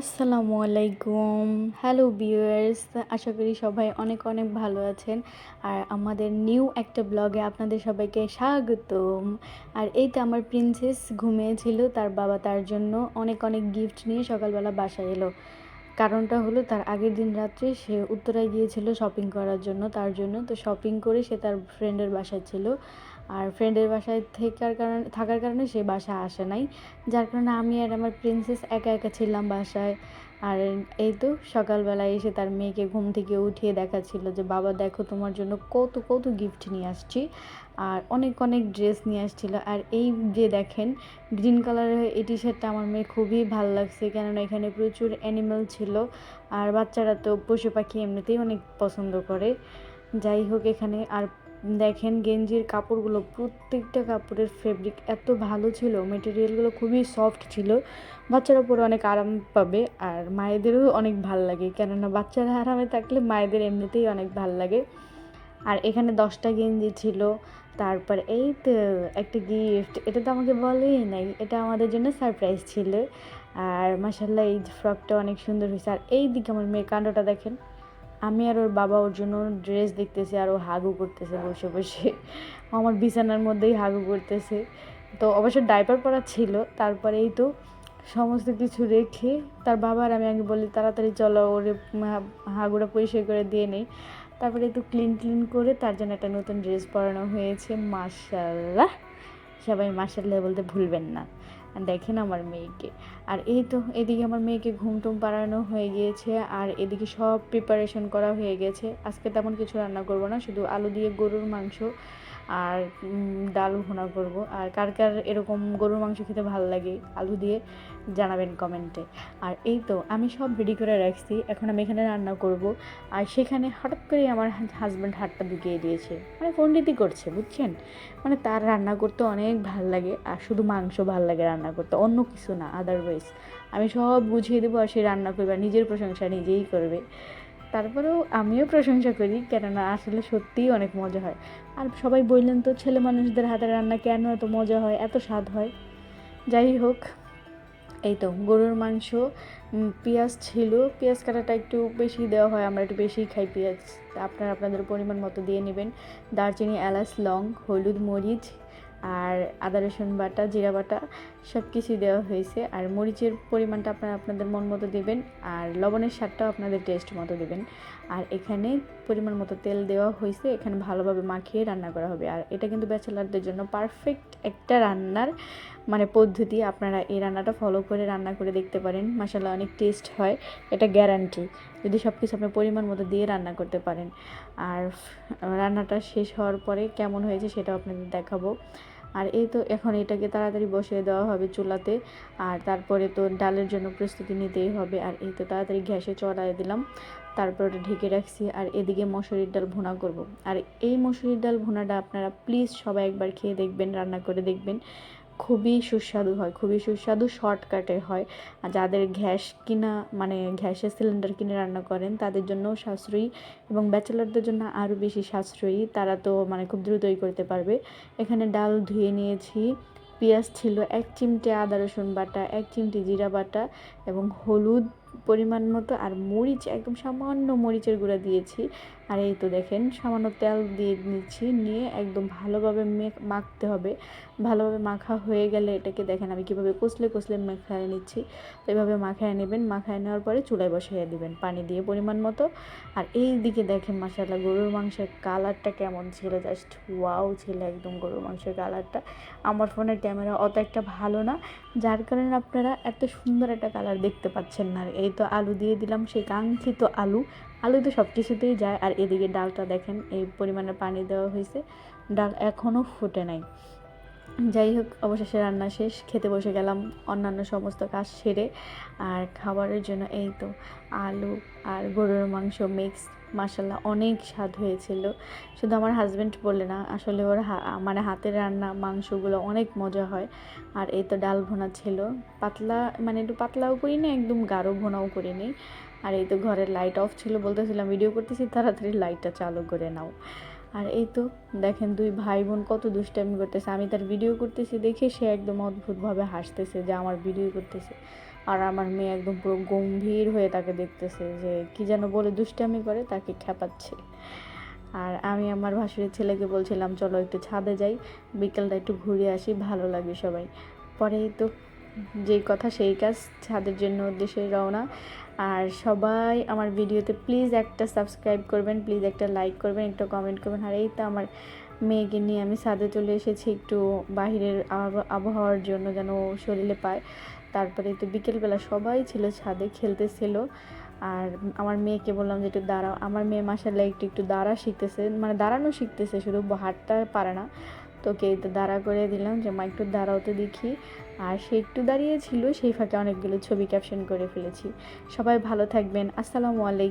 আসসালামু আলাইকুম। Hello viewers, আশা করি সবাই অনেক অনেক ভালো আছেন। আর আমাদের নিউ একটা ব্লগে আপনাদের সবাইকে স্বাগতম। আর এই তো আমার প্রিন্সেস ঘুমিয়েছিল, তার বাবা তার জন্য অনেক অনেক গিফট নিয়ে সকালবেলা বাসায় এলো। কারণটা হলো তার আগের দিন রাত্রে সে উত্তরায় গিয়েছিল শপিং করার জন্য, তার জন্য তো শপিং করে সে তার ফ্রেন্ডের বাসায় ছিল। আর ফ্রেন্ডের বাসায় থাকার কারণে সে বাসা আসে নাই, যার কারণে আমি আর আমার প্রিন্সেস একা একা ছিলাম বাসায়। আর এই তো সকালবেলায় এসে তার মেয়েকে ঘুম থেকে উঠিয়ে দেখাচ্ছিল যে বাবা দেখো তোমার জন্য কত কত গিফট নিয়ে আসছি। আর অনেক অনেক ড্রেস নিয়ে আসছিল। আর এই যে দেখেন গ্রিন কালারের এই টি শার্টটা আমার মেয়ের খুবই ভালো লাগছে, কেননা এখানে প্রচুর অ্যানিমেল ছিল। আর বাচ্চারা তো পশু পাখি এমনিতেই অনেক পছন্দ করে। যাই হোক, এখানে আর দেখেন গেঞ্জির কাপড়গুলো, প্রত্যেকটা কাপড়ের ফেব্রিক এত ভালো ছিল, মেটেরিয়ালগুলো খুবই সফট ছিল। বাচ্চারা পরে অনেক আরাম পাবে, আর মায়েদেরও অনেক ভাল লাগে, কেননা বাচ্চারা আরামে থাকলে মায়েদের এমনিতেই অনেক ভাল লাগে। আর এখানে 10টা গেঞ্জি ছিল। তারপর এই তো একটা গিফট, এটা তো আমাকে বলেই নাই, এটা আমাদের জন্য সারপ্রাইজ ছিল। আর মাশাল্লাহ এই ফ্রকটা অনেক সুন্দর হয়েছে। আর এই দিকে আমার মেয়ের কাণ্ডটা দেখেন, আমি আর ওর বাবা ওর জন্য ড্রেস দেখতেছি আর ও হাগু করতেছে বসে বসে। ও আমার বিছানার মধ্যেই হাগু করতেছে। তো অবশ্য ডাইপার পরা ছিল। তারপরে এই তো সমস্ত কিছু রেখে তার বাবা আর আমি আগে বলি তাড়াতাড়ি চলো ওরে হাগুটা পরিষ্কার করে দিয়ে নেই। তারপরে একটু ক্লিন করে তার জন্য একটা নতুন ড্রেস পরানো হয়েছে। মাশাল্লাহ, সবাই মাশাল্লাহ বলতে ভুলবেন না। দেখেন আমার মেয়েকে। আর এই তো এদিকে আমার মেয়েকে ঘুম টুম পাড়ানো হয়ে গিয়েছে, আর এদিকে সব প্রিপারেশন করা হয়ে গেছে। আজকে তেমন কিছু রান্না করব না, শুধু আলু দিয়ে গরুর মাংস আর ডাল ভুনা করব। আর কার কার এরকম গরুর মাংস খেতে ভালো লাগে আলু দিয়ে জানাবেন কমেন্টে। আর এই তো আমি সব রেডি করে রাখছি, এখন আমি এখানে রান্না করব। আর সেখানে হঠাৎ করে আমার হাজব্যান্ড হাতটা ঢুকিয়ে দিয়েছে, মানে পণ্ডিতই করছে বুঝছেন। মানে তার রান্না করতে অনেক ভাল লাগে, আর শুধু মাংস ভাল লাগে রান্না করতে, অন্য কিছু না। আদারওয়াইজ আমি সব বুঝিয়ে দেবো আর সে রান্না করবে, আর নিজের প্রশংসা নিজেই করবে। তারপরেও আমিও প্রশংসা করি, কেননা আসলে সত্যিই অনেক মজা হয়। আর সবাই বললেন তো ছেলে মানুষদের হাতের রান্না কেন এত মজা হয়, এত স্বাদ হয়। যাই হোক, এই তো গরুর মাংস, পেঁয়াজ ছিল, পেঁয়াজ কাটাটা একটু বেশি দেওয়া হয়, আমরা একটু বেশিই খাই পেঁয়াজ। আপনারা আপনাদের পরিমাণ মতো দিয়ে নেবেন। দারচিনি, এলাচ, লং, হলুদ, মরিচ আর আদা রসুন বাটা, জিরা বাটা সব কিছুই দেওয়া হয়েছে। আর মরিচের পরিমাণটা আপনারা আপনাদের মন মতো দেবেন, আর লবণের স্বাদটাও আপনাদের টেস্ট মতো দেবেন। আর এখানে পরিমাণ মতো তেল দেওয়া হয়েছে, এখানে ভালোভাবে মাখিয়ে রান্না করা হবে। আর এটা কিন্তু ব্যাচেলারদের জন্য পারফেক্ট একটা রান্নার মানে পদ্ধতি। আপনারা এই রান্নাটা ফলো করে রান্না করে দেখতে পারেন, মাশাআল্লাহ অনেক টেস্ট হয়, এটা গ্যারান্টি, যদি সব কিছু আপনি পরিমাণ মতো দিয়ে রান্না করতে পারেন। আর রান্নাটা শেষ হওয়ার পরে কেমন হয়েছে সেটাও আপনাদের দেখাবো। আর এই তো এখন এটাকে তাড়াতাড়ি বসিয়ে দেওয়া হবে চুলাতে। আর তারপরে তো ডালের জন্য প্রস্তুতি নিতেই হবে। আর এই তো তাড়াতাড়ি গ্যাসে চড়াই দিলাম, তারপর ওটা ঢেকে রাখছি। আর এদিকে মসুরির ডাল ভুনা করব। আর এই মসুরির ডাল ভুনাটা আপনারা প্লিজ সবাই একবার খেয়ে দেখবেন, রান্না করে দেখবেন, খুবই সুস্বাদু হয়, খুবই সুস্বাদু, শর্টকাটে হয়। আর যাদের গ্যাস কিনা মানে গ্যাসের সিলিন্ডার কিনে রান্না করেন তাদের জন্যও সাশ্রয়ী, এবং ব্যাচেলারদের জন্য আরও বেশি সাশ্রয়ী, তারা তো মানে খুব দ্রুতই করতে পারবে। এখানে ডাল ধুয়ে নিয়েছি, পেঁয়াজ ছিল 1 চিমটে, আদা রসুন বাটা 1 চিমটে, জিরা বাটা এবং হলুদ পরিমাণ মতো, আর মরিচ একদম সামান্য মরিচের গুঁড়া দিয়েছি। আর এই তো দেখেন সামান্য তেল দিয়ে নিচ্ছি, নিয়ে একদম ভালোভাবে মাখতে হবে। ভালোভাবে মাখা হয়ে গেলে এটাকে দেখেন আমি কীভাবে কষলে কষলে মাখায় নিচ্ছি। তো এইভাবে মাখায় নেবেন, মাখায় নেওয়ার পরে চুলায় বসিয়ে দিবেন পানি দিয়ে পরিমাণ মতো। আর এই দিকে দেখেন মাশাআল্লাহ গরুর মাংসের কালারটা কেমন ছিল, জাস্ট ওয়াও ছিল একদম গরুর মাংসের কালারটা। আমার ফোনের ক্যামেরা অত একটা ভালো না, যার কারণে আপনারা এত সুন্দর একটা কালার দেখতে পাচ্ছেন না। আর এই তো আলু দিয়ে দিলাম, সেই কাঙ্ক্ষিত আলু। আলু তো সব কিছুতেই যায়। আর এদিকে ডালটা দেখেন এই পরিমাণে পানি দেওয়া হয়েছে, ডাল এখনও ফুটে নাই। যাই হোক, অবশেষে রান্না শেষ, খেতে বসে গেলাম অন্যান্য সমস্ত কাজ সেরে। আর খাবারের জন্য এই তো আলু আর গরুর মাংস মিক্স, মাশাল্লাহ অনেক স্বাদ হয়েছিল। শুধু আমার হাজব্যান্ড বললে না, আসলে ওর মানে হাতের রান্না মাংসগুলো অনেক মজা হয়। আর এই তো ডাল ভুনা ছিল, পাতলা মানে একটু পাতলাও করিনি, একদম গাঢ় ভুনাও করিনি। আর এই তো ঘরের লাইট অফ ছিল, বলতেছিলাম ভিডিও করতেছি তাড়াতাড়ি লাইটটা চালু করে নাও। আর এই তো দেখেন দুই ভাই বোন কত দুষ্টামি করতেছে, আমি তার ভিডিও করতেছি দেখে সে একদম অদ্ভুতভাবে হাসতেছে যে আমার ভিডিও করতেছে। আর আমার মেয়ে একদম পুরো গম্ভীর হয়ে তাকে দেখতেছে, যে কি যেন বলে দুষ্টামি করে তাকে খেপাচ্ছে। আর আমি আমার ভাসুরের ছেলেকে বলছিলাম চলো একটু ছাদে যাই, বিকেলটা একটু ঘুরে আসি, ভালো লাগে সবাই। পরেই তো যেই কথা সেই কাজ, ছাদের জন্য উদ্দেশ্যে রওনা। আর সবাই আমার ভিডিওতে প্লিজ একটা সাবস্ক্রাইব করবেন, প্লিজ একটা লাইক করবেন, একটা কমেন্ট করবেন। আর এই তো আমার মেয়েকে নিয়ে আমি ছাদে চলে এসেছি একটু বাহিরের আবহাওয়ার জন্য, যেন শরীরে পায়। তারপরে তো বিকেলবেলা সবাই ছিল ছাদে খেলতেছিল। আর আমার মেয়েকে বললাম যে একটু দাঁড়াও। আমার মেয়ে মাশাআল্লাহ একটু একটু দাঁড়া শিখতেছে, মানে দাঁড়ানো শিখতেছে, শুধু হাঁটতে পারে না। তোকে তো দাঁড়া করে দিলাম যে মা একটু দাঁড়াও তো দেখি। আর সে একটু দাঁড়িয়েছিল, সেই ফাঁকে অনেকগুলো ছবি ক্যাপশন করে ফেলেছি। সবাই ভালো থাকবেন। আসসালামু আলাইকুম।